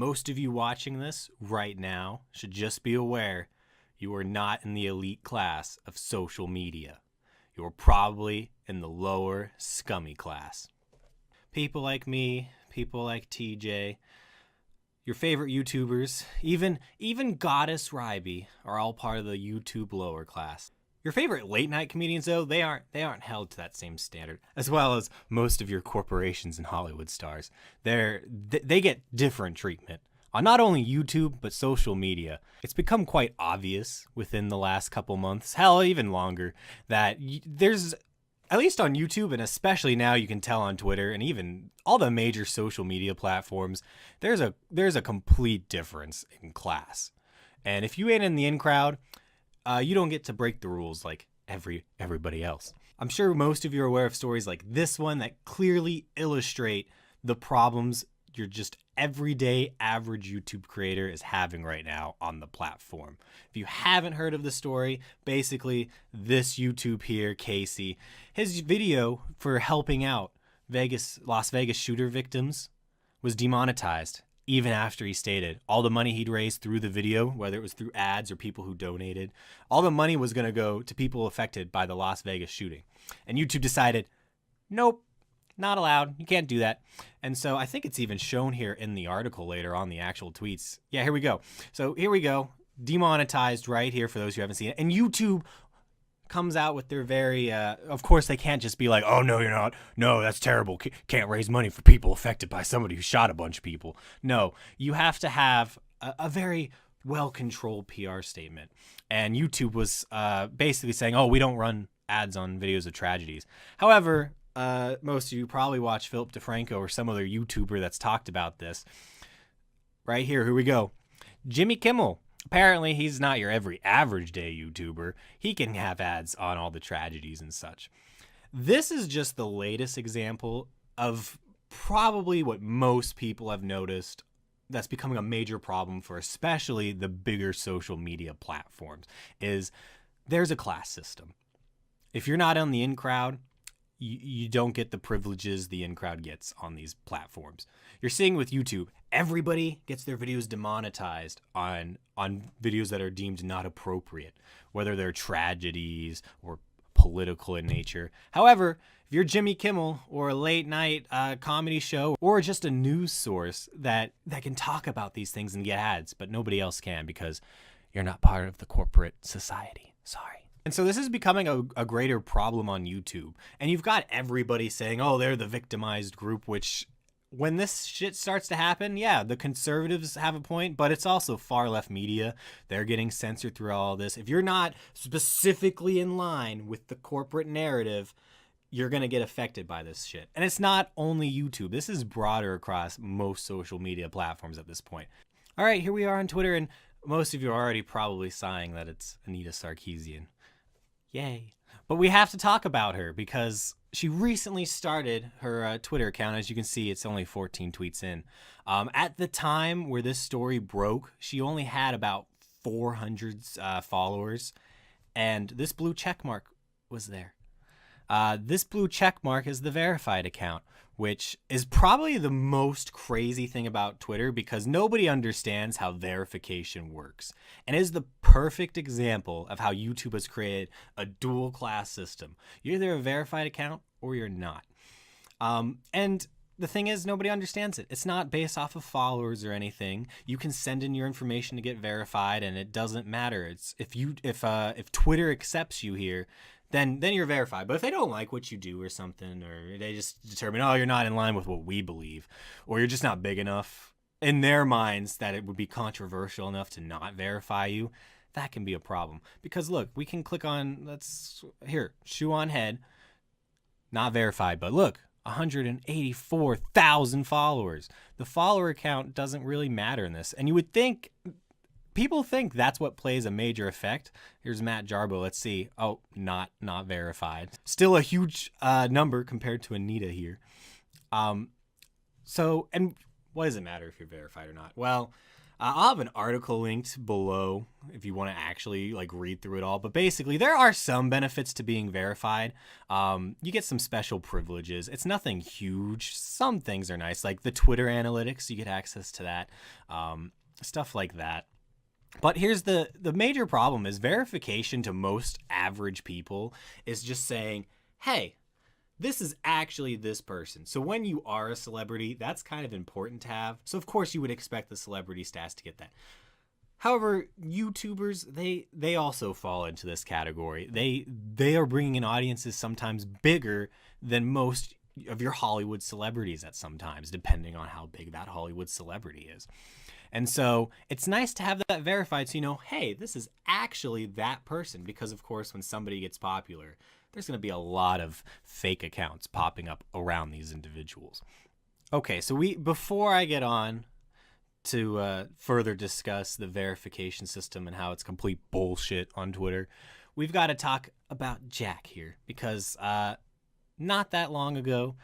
most of you watching this right now should just be aware you are not in the elite class of social media. You are probably in the lower, scummy class. People like me, people like TJ, your favorite YouTubers, even Goddess Ryby are all part of the YouTube lower class. Your favorite late night comedians, though, they aren't held to that same standard, as well as most of your corporations and Hollywood stars. They get different treatment on not only YouTube but social media. It's become quite obvious within the last couple months, hell, even longer, that there's, at least on YouTube, and especially now you can tell on Twitter and even all the major social media platforms, there's a complete difference in class. And if you ain't in the in crowd, you don't get to break the rules like everybody else. I'm sure most of you are aware of stories like this one that clearly illustrate the problems your just everyday average YouTube creator is having right now on the platform. If you haven't heard of the story, basically this YouTube here, Casey, his video for helping out Las Vegas shooter victims was demonetized even after he stated all the money he'd raised through the video, whether it was through ads or people who donated, all the money was going to go to people affected by the Las Vegas shooting. And YouTube decided, nope, not allowed. You can't do that. And so I think it's even shown here in the article later on the actual tweets. Yeah, here we go. So here we go. Demonetized right here for those who haven't seen it. And YouTube comes out with their very, of course, they can't just be like, oh, no, you're not. No, that's terrible. Can't raise money for people affected by somebody who shot a bunch of people. No, you have to have a very well-controlled PR statement. And YouTube was basically saying, oh, we don't run ads on videos of tragedies. However, most of you probably watch Philip DeFranco or some other YouTuber that's talked about this. Right here we go. Jimmy Kimmel. Apparently, he's not your every average day YouTuber. He can have ads on all the tragedies and such. This is just the latest example of probably what most people have noticed that's becoming a major problem for especially the bigger social media platforms, is there's a class system. If you're not on the in crowd, you don't get the privileges the in crowd gets on these platforms. You're seeing with YouTube, everybody gets their videos demonetized on videos that are deemed not appropriate, whether they're tragedies or political in nature. However, if you're Jimmy Kimmel or a late night comedy show or just a news source that can talk about these things and get ads, but nobody else can because you're not part of the corporate society. Sorry. And so this is becoming a greater problem on YouTube. And you've got everybody saying, oh, they're the victimized group, which when this shit starts to happen, yeah, the conservatives have a point, but it's also far left media. They're getting censored through all this. If you're not specifically in line with the corporate narrative, you're going to get affected by this shit. And it's not only YouTube. This is broader across most social media platforms at this point. All right, here we are on Twitter, and most of you are already probably sighing that it's Anita Sarkeesian. Yay. But we have to talk about her because she recently started her Twitter account. As you can see, it's only 14 tweets in. At the time where this story broke, she only had about 400 followers, and this blue check mark was there. This blue check mark is the verified account, which is probably the most crazy thing about Twitter because nobody understands how verification works, and is the perfect example of how YouTube has created a dual class system. You're either a verified account or you're not. And the thing is, nobody understands it. It's not based off of followers or anything. You can send in your information to get verified, and it doesn't matter. It's if Twitter accepts you here, then you're verified. But if they don't like what you do or something, or they just determine, oh, you're not in line with what we believe, or you're just not big enough in their minds that it would be controversial enough to not verify you, that can be a problem. Because look, we can click on, shoe on head, not verified, but look, 184,000 followers. The follower count doesn't really matter in this. And you would think, people think that's what plays a major effect. Here's Matt Jarbo. Let's see. Oh, not verified. Still a huge number compared to Anita here. So, and what does it matter if you're verified or not? Well, I'll have an article linked below if you want to actually like read through it all. But basically, there are some benefits to being verified. You get some special privileges. It's nothing huge. Some things are nice, like the Twitter analytics. You get access to that, stuff like that. But here's the major problem: is verification to most average people is just saying, "Hey, this is actually this person." So when you are a celebrity, that's kind of important to have. So of course you would expect the celebrity stats to get that. However, YouTubers, they also fall into this category. They are bringing in audiences sometimes bigger than most of your Hollywood celebrities at sometimes, depending on how big that Hollywood celebrity is. And so it's nice to have that verified so you know, hey, this is actually that person. Because of course, when somebody gets popular, there's going to be a lot of fake accounts popping up around these individuals. Okay, so before I get on to further discuss the verification system and how it's complete bullshit on Twitter, we've got to talk about Jack here. Because not that long ago,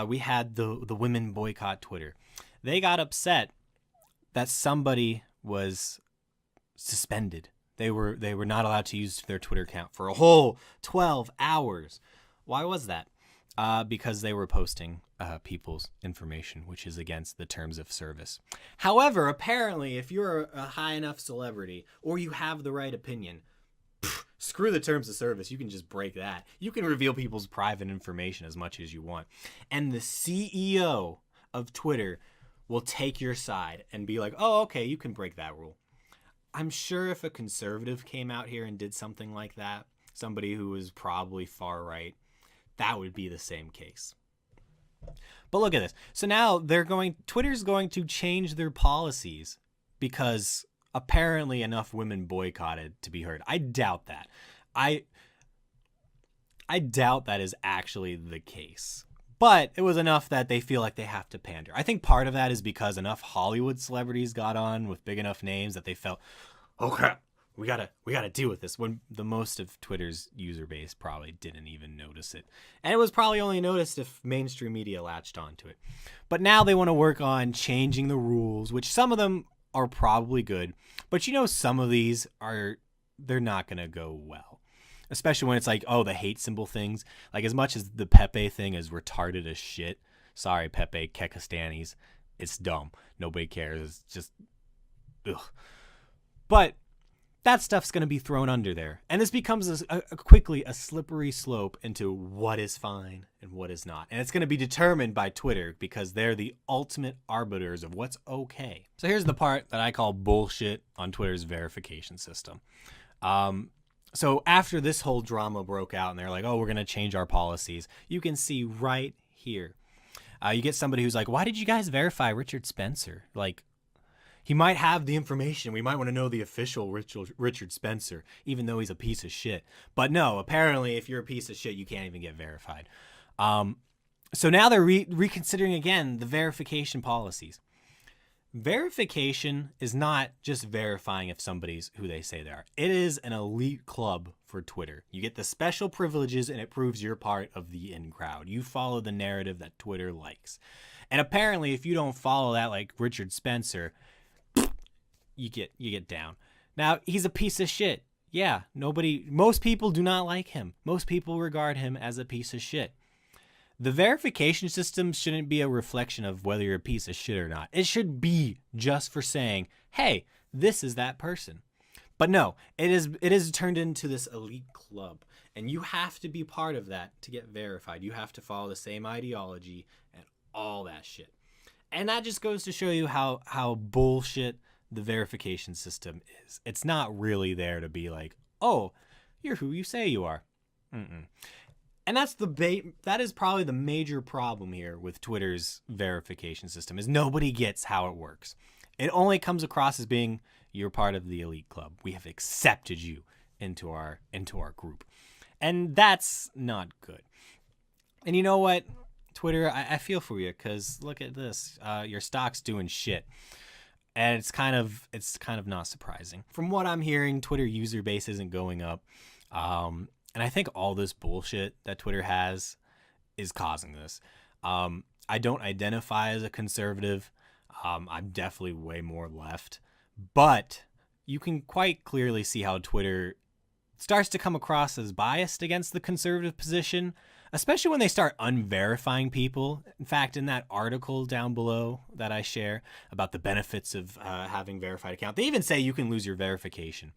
we had the women boycott Twitter. They got upset that somebody was suspended. They were not allowed to use their Twitter account for a whole 12 hours. Why was that? Because they were posting people's information, which is against the terms of service. However, apparently, if you're a high enough celebrity or you have the right opinion, screw the terms of service. You can just break that. You can reveal people's private information as much as you want. And the CEO of Twitter will take your side and be like, oh, okay, you can break that rule. I'm sure if a conservative came out here and did something like that, somebody who was probably far right, that would be the same case. But look at this. So now Twitter's going to change their policies because apparently enough women boycotted to be heard. I doubt that. I doubt that is actually the case. But it was enough that they feel like they have to pander. I think part of that is because enough Hollywood celebrities got on with big enough names that they felt, oh crap, we gotta deal with this. When the most of Twitter's user base probably didn't even notice it. And it was probably only noticed if mainstream media latched onto it. But now they want to work on changing the rules, which some of them are probably good. But some of these they're not gonna go well. Especially when it's like, oh, the hate symbol things. Like, as much as the Pepe thing is retarded as shit. Sorry, Pepe Kekastanis. It's dumb. Nobody cares. It's just, ugh. But that stuff's going to be thrown under there. And this becomes quickly a slippery slope into what is fine and what is not. And it's going to be determined by Twitter because they're the ultimate arbiters of what's okay. So here's the part that I call bullshit on Twitter's verification system. So after this whole drama broke out and they're like, oh, we're going to change our policies, you can see right here. You get somebody who's like, why did you guys verify Richard Spencer? Like, he might have the information. We might want to know the official Richard Spencer, even though he's a piece of shit. But no, apparently if you're a piece of shit, you can't even get verified. So now they're reconsidering again the verification policies. Verification is not just verifying if somebody's who they say they are. It is an elite club for Twitter. You get the special privileges and it proves you're part of the in crowd. You follow the narrative that Twitter likes. And apparently if you don't follow that, like Richard Spencer, you get down. Now, he's a piece of shit. Yeah, most people do not like him. Most people regard him as a piece of shit. The verification system shouldn't be a reflection of whether you're a piece of shit or not. It should be just for saying, hey, this is that person. But no, it is turned into this elite club. And you have to be part of that to get verified. You have to follow the same ideology and all that shit. And that just goes to show you how bullshit the verification system is. It's not really there to be like, oh, you're who you say you are. And that is probably the major problem here with Twitter's verification system is nobody gets how it works. It only comes across as being you're part of the elite club. We have accepted you into our group. And that's not good. And you know what, Twitter, I feel for you because look at this. Your stock's doing shit. And it's kind of not surprising. From what I'm hearing, Twitter user base isn't going up. And I think all this bullshit that Twitter has is causing this. I don't identify as a conservative. I'm definitely way more left. But you can quite clearly see how Twitter starts to come across as biased against the conservative position, especially when they start unverifying people. In fact, in that article down below that I share about the benefits of having verified account, they even say you can lose your verification.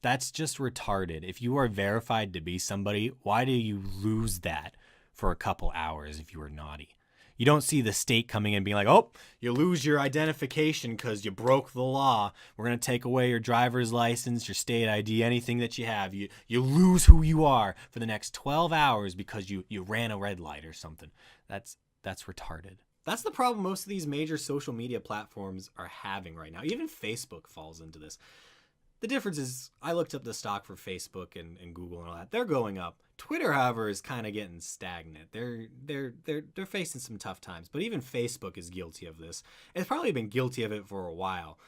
That's just retarded. If you are verified to be somebody, why do you lose that for a couple hours if you were naughty? You don't see the state coming in and being like, oh, you lose your identification because you broke the law. We're going to take away your driver's license, your state ID, anything that you have. You lose who you are for the next 12 hours because you ran a red light or something. That's retarded. That's the problem most of these major social media platforms are having right now. Even Facebook falls into this. The difference is I looked up the stock for Facebook and Google and all that. They're going up. Twitter, however, is kind of getting stagnant. They're facing some tough times, but even Facebook is guilty of this. It's probably been guilty of it for a while.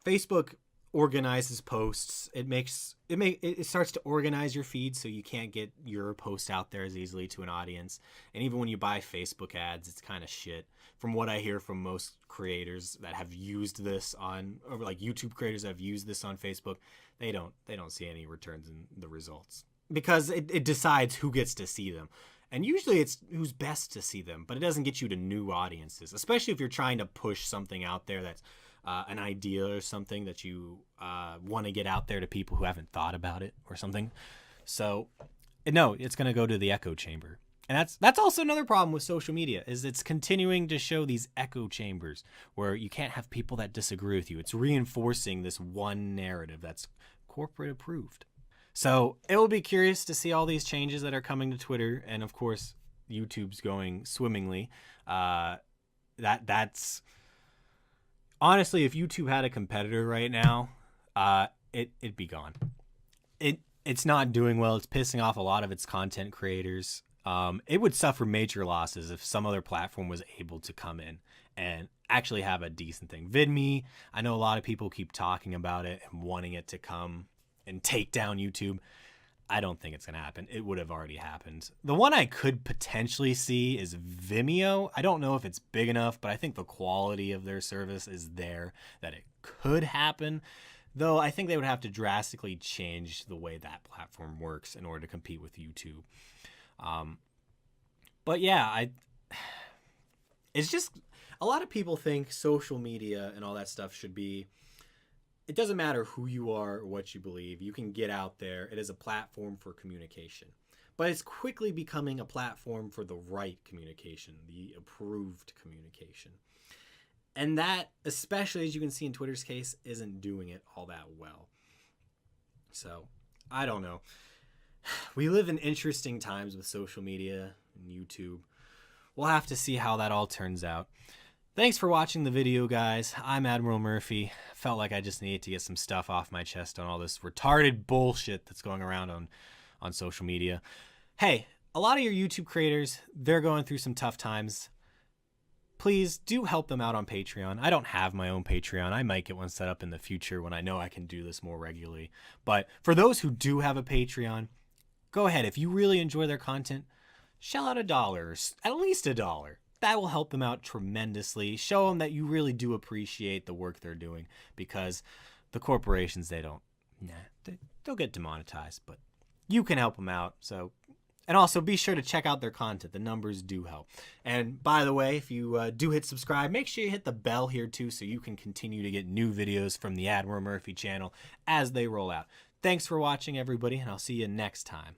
Facebook organizes posts. It starts to organize your feed so you can't get your post out there as easily to an audience. And even when you buy Facebook ads, it's kind of shit. From what I hear from most creators that have used this on, or like YouTube creators that have used this on Facebook, they don't see any returns in the results because it decides who gets to see them. And usually it's who's best to see them, but it doesn't get you to new audiences, especially if you're trying to push something out there that's an idea or something that you want to get out there to people who haven't thought about it or something. So no, it's going to go to the echo chamber. And that's also another problem with social media is it's continuing to show these echo chambers where you can't have people that disagree with you. It's reinforcing this one narrative that's corporate approved. So it will be curious to see all these changes that are coming to Twitter. And of course, YouTube's going swimmingly. That's honestly, if YouTube had a competitor right now, it'd be gone. It's not doing well. It's pissing off a lot of its content creators. It would suffer major losses if some other platform was able to come in and actually have a decent thing. VidMe, I know a lot of people keep talking about it and wanting it to come and take down YouTube. I don't think it's going to happen. It would have already happened. The one I could potentially see is Vimeo. I don't know if it's big enough, but I think the quality of their service is there that it could happen. Though I think they would have to drastically change the way that platform works in order to compete with YouTube. But yeah, it's just a lot of people think social media and all that stuff should be, it doesn't matter who you are or what you believe. You can get out there. It is a platform for communication. But it's quickly becoming a platform for the right communication, the approved communication. And that, especially as you can see in Twitter's case, isn't doing it all that well. So, I don't know. We live in interesting times with social media and YouTube. We'll have to see how that all turns out. Thanks for watching the video, guys. I'm Admiral Murphy. Felt like I just needed to get some stuff off my chest on all this retarded bullshit that's going around on social media. Hey, a lot of your YouTube creators, they're going through some tough times. Please do help them out on Patreon. I don't have my own Patreon. I might get one set up in the future when I know I can do this more regularly. But for those who do have a Patreon, go ahead. If you really enjoy their content, shell out $1, at least $1. That will help them out tremendously. Show them that you really do appreciate the work they're doing, because the corporations, they'll get demonetized, but you can help them out. So, and also be sure to check out their content. The numbers do help. And by the way, if you do hit subscribe, make sure you hit the bell here too so you can continue to get new videos from the Admiral Murphy channel as they roll out. Thanks for watching, everybody, and I'll see you next time.